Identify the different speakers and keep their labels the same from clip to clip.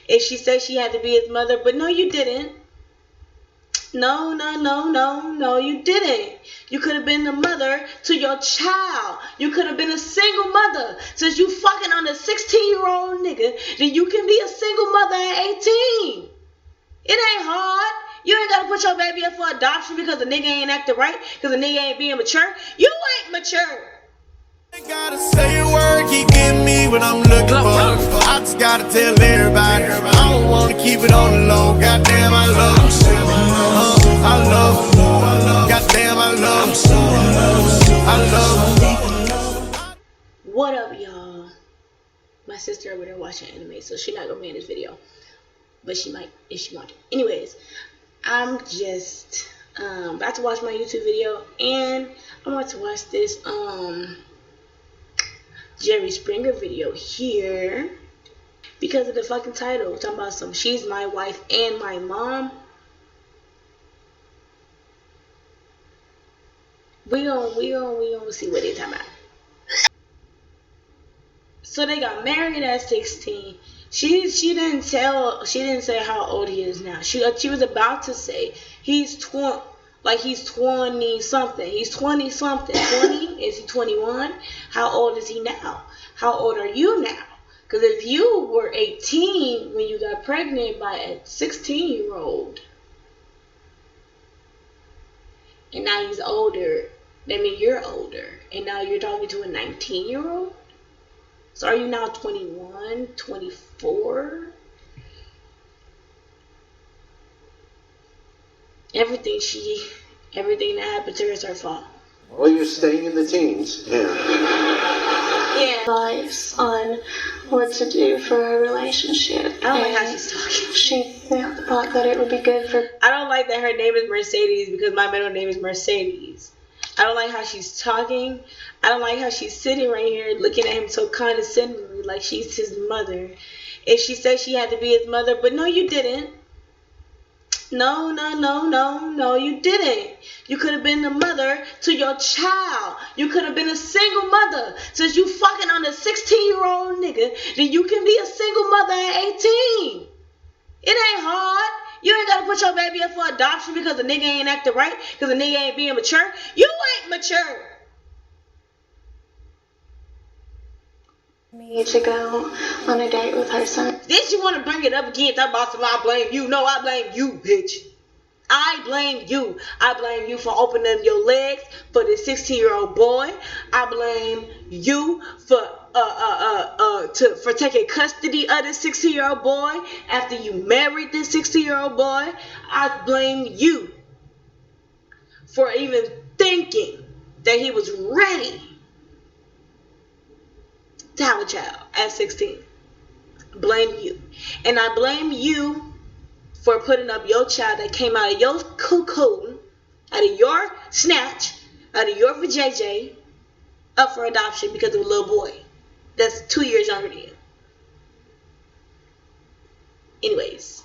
Speaker 1: And she said she had to be his mother, but no, you didn't. No, you didn't. You could have been the mother to your child. You could have been a single mother. Since you fucking on a 16-year-old nigga, then you can be a single mother at 18. It ain't hard. You ain't gotta put your baby up for adoption because the nigga ain't acting right, because the nigga ain't being mature. You ain't mature.
Speaker 2: I gotta say a word, keep getting me what I'm looking for. I just gotta tell everybody, I don't wanna keep it on the low. Goddamn, I love them. I love them. Goddamn, I love them. I love them.
Speaker 1: What up, y'all? My sister over there watching anime, so she not gonna be in this video, but she might if she want to. Anyways, I'm just about to watch my YouTube video, and I want to watch this Jerry Springer video here because of the fucking title. Talking about some she's my wife and my mom. We gonna see what they talking about. So they got married at 16. She didn't say how old he is now. She was about to say he's 20 something. He's 20 something. 20? Is he 21? How old is he now? How old are you now? Because if you were 18 when you got pregnant by a 16-year-old, and now he's older, that means you're older, and now you're talking to a 19-year-old? So are you now 21, 24? Everything that happened to her is her fault.
Speaker 3: Well, you're staying in the teens. Yeah.
Speaker 4: Advice on what to do for a relationship.
Speaker 1: I don't like how she's talking.
Speaker 4: She thought that it would be good for...
Speaker 1: I don't like that her name is Mercedes because my middle name is Mercedes. I don't like how she's talking. I don't like how she's sitting right here looking at him so condescendingly like she's his mother. And she said she had to be his mother, but no, you didn't. No, you didn't. You could have been the mother to your child. You could have been a single mother. Since you fucking on a 16-year-old nigga, then you can be a single mother at 18. It ain't hard. You ain't gotta put your baby up for adoption because the nigga ain't acting right, because the nigga ain't being mature. You ain't mature.
Speaker 4: Me to go on a date with her son.
Speaker 1: Then she want to bring it up again. Talk about some I blame you. No, I blame you, bitch. I blame you. I blame you for opening your legs for this 16-year-old boy. I blame you for for taking custody of this 16-year-old boy after you married this 16-year-old boy. I blame you for even thinking that he was ready to have a child at 16. Blame you. And I blame you for putting up your child that came out of your cocoon, out of your snatch, out of your vajayjay, up for adoption because of a little boy that's 2 years younger than you. Anyways.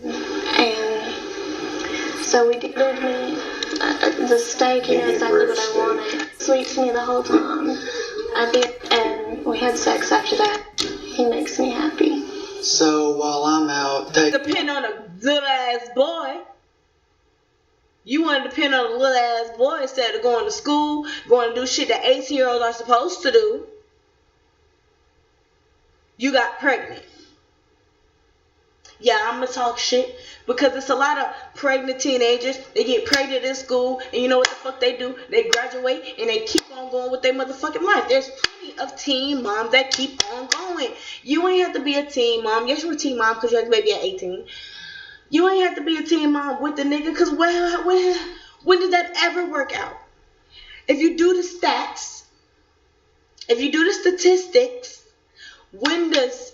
Speaker 4: And so we did meet. The steak, you know exactly what I wanted. Sweet to me the whole time. And we had sex after that. He makes me happy.
Speaker 3: So while I'm out,
Speaker 1: Depend on a little ass boy. You want to depend on a little ass boy instead of going to school, going to do shit that 18-year-olds are supposed to do. You got pregnant. Yeah, I'm going to talk shit because it's a lot of pregnant teenagers. They get pregnant in school, and you know what the fuck they do? They graduate, and they keep on going with their motherfucking life. There's plenty of teen moms that keep on going. You ain't have to be a teen mom. Yes, you're a teen mom because you had a baby at 18. You ain't have to be a teen mom with the nigga because when did that ever work out? If you do the stats, if you do the statistics, when does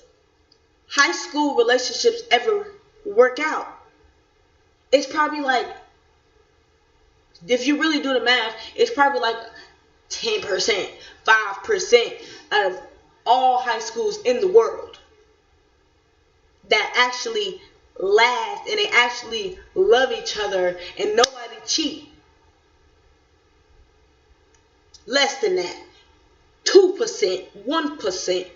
Speaker 1: high school relationships ever work out? It's probably like, if you really do the math, it's probably like 10%, 5% out of all high schools in the world that actually last and they actually love each other and nobody cheat. Less than that. 2%, 1%.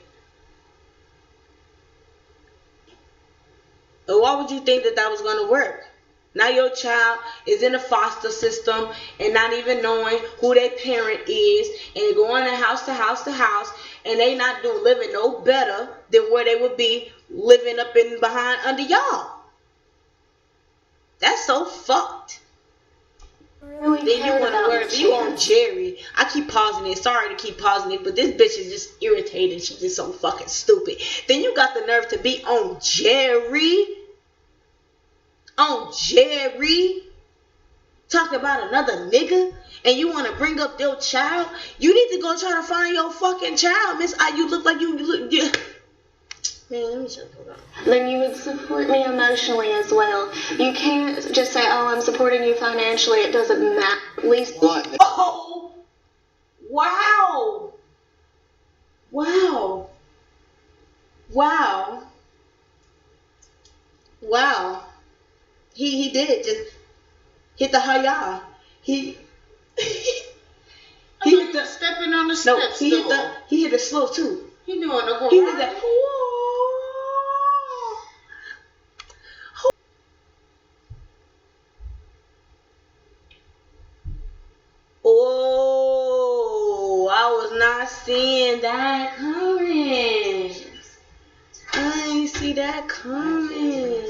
Speaker 1: And why would you think that that was going to work? Now your child is in the foster system and not even knowing who their parent is, and they're going to house to house to house, and they not living no better than where they would be living up in behind under y'all. That's so fucked.
Speaker 4: Really
Speaker 1: Then you
Speaker 4: cared
Speaker 1: want to
Speaker 4: about
Speaker 1: worry.
Speaker 4: this
Speaker 1: You on
Speaker 4: chance.
Speaker 1: Jerry. I keep pausing it. Sorry to keep pausing it, but this bitch is just irritated. She's just so fucking stupid. Then you got the nerve to be on Jerry. On Jerry. Talking about another nigga. And you want to bring up your child. You need to go try to find your fucking child, Miss. You look like you look. Yeah. Man, let me check it out.
Speaker 4: Then you would support me emotionally as well. You can't just say, oh, I'm supporting you financially. It doesn't matter. At least.
Speaker 3: What?
Speaker 1: Oh! Wow! Wow! Wow! Wow! He did just hit the hi-ya. He hit the
Speaker 5: stepping on the
Speaker 1: no.
Speaker 5: steps.
Speaker 1: He hit the slow too.
Speaker 5: He doing the whole.
Speaker 1: He did that. Oh, I was not seeing that coming. I ain't see that coming.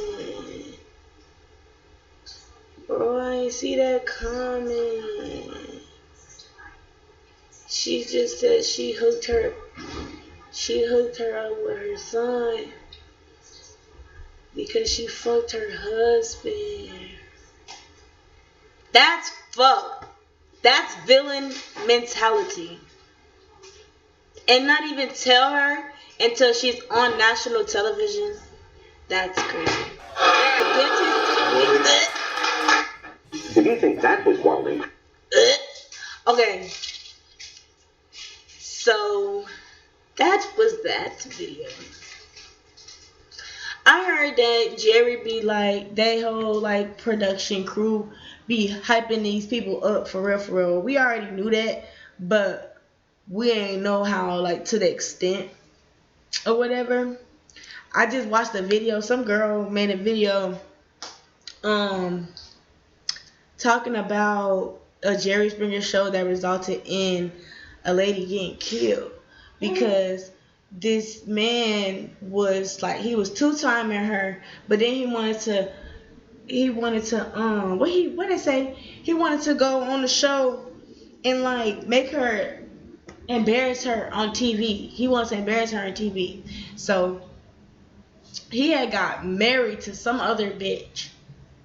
Speaker 1: Bro, I ain't see that coming. She just said she hooked her up with her son because she fucked her husband. That's fucked. That's villain mentality. And not even tell her until she's on national television. That's crazy.
Speaker 6: If you think that was Wally.
Speaker 1: Okay. So that was that video. I heard that Jerry be like, they whole like production crew be hyping these people up for real, for real. We already knew that, but we ain't know how like to the extent or whatever. I just watched a video. Some girl made a video talking about a Jerry Springer show that resulted in a lady getting killed because this man was like, he was two-timing her, but then he wanted to what did I say? He wanted to go on the show and like make her embarrass her on TV. He wanted to embarrass her on TV. So he had got married to some other bitch,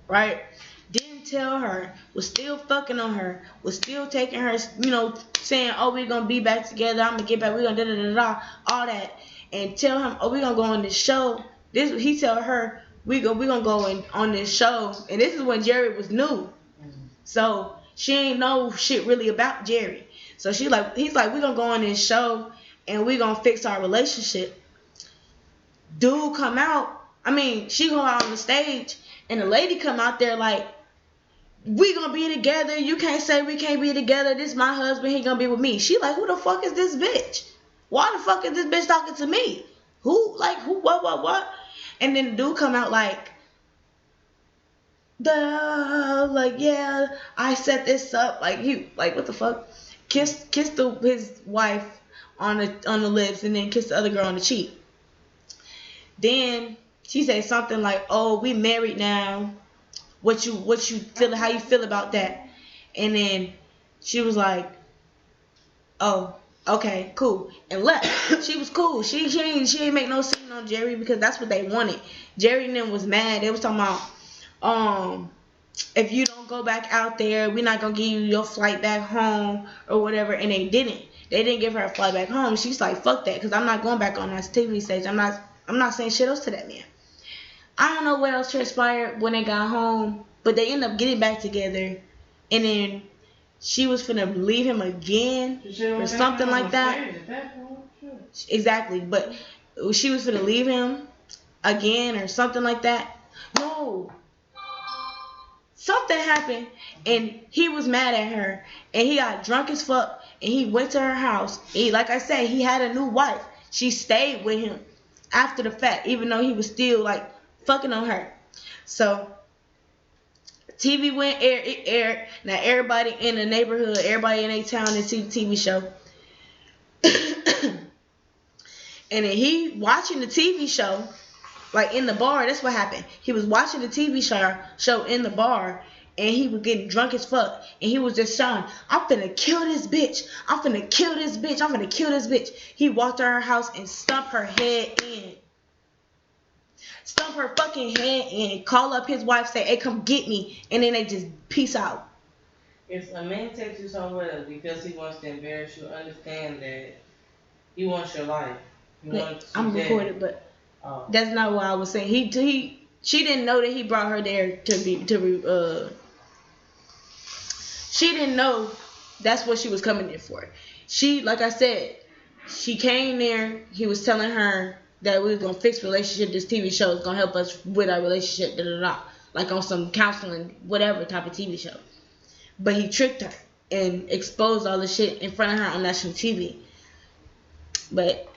Speaker 1: right? Didn't tell her, was still fucking on her, was still taking her, saying, oh, we're gonna be back together, I'm gonna get back, we're gonna da-da-da-da, all that, and tell him, oh, we're gonna go on this show. He tell her, we gonna go on this show, and this is when Jerry was new, so she ain't know shit really about Jerry. So he's like, we're gonna go on this show, and we gonna fix our relationship. Dude come out, she go out on the stage, and the lady come out there like, we gonna be together, you can't say we can't be together, this my husband, he gonna be with me. She like, who the fuck is this bitch? Why the fuck is this bitch talking to me? Who, what? And then the dude come out like, yeah, I set this up, like, what the fuck? Kiss his wife on the lips, and then kiss the other girl on the cheek. Then she said something like, oh, we married now. What you feel, how you feel about that? And then she was like, oh, okay, cool, and left. She was cool. She ain't make no scene on Jerry because that's what they wanted. Jerry and them was mad. They was talking about, if you don't go back out there, we're not gonna give you your flight back home or whatever. And they didn't. They didn't give her a flight back home. She's like, fuck that, because I'm not going back on that TV stage. I'm not saying shit else to that man. I don't know what else transpired when they got home, but they ended up getting back together, and then she was finna leave him again or something like that. Exactly, but she was finna leave him again or something like that. No. Something happened, and he was mad at her, and he got drunk as fuck, and he went to her house. Like I said, he had a new wife. She stayed with him after the fact, even though he was still like fucking on her. So TV went it aired. Now everybody in the neighborhood, everybody in a town that see the TV show. And then he watching the TV show, like in the bar. That's what happened. He was watching the TV show in the bar, and he was getting drunk as fuck. And he was just shouting, "I'm finna kill this bitch. I'm finna kill this bitch. I'm finna kill this bitch." He walked to her house and stumped her head in. Stump her fucking head in. Call up his wife, say, "Hey, come get me." And then they just peace out.
Speaker 5: If a man takes you somewhere because he wants to embarrass you, understand that he wants your life.
Speaker 1: I'm recorded, but that's not what I was saying. She didn't know that he brought her there she didn't know that's what she was coming there for. She, like I said, she came there. He was telling her that we was gonna fix relationship. This TV show is gonna help us with our relationship, like on some counseling, whatever type of TV show. But he tricked her and exposed all the shit in front of her on national TV. But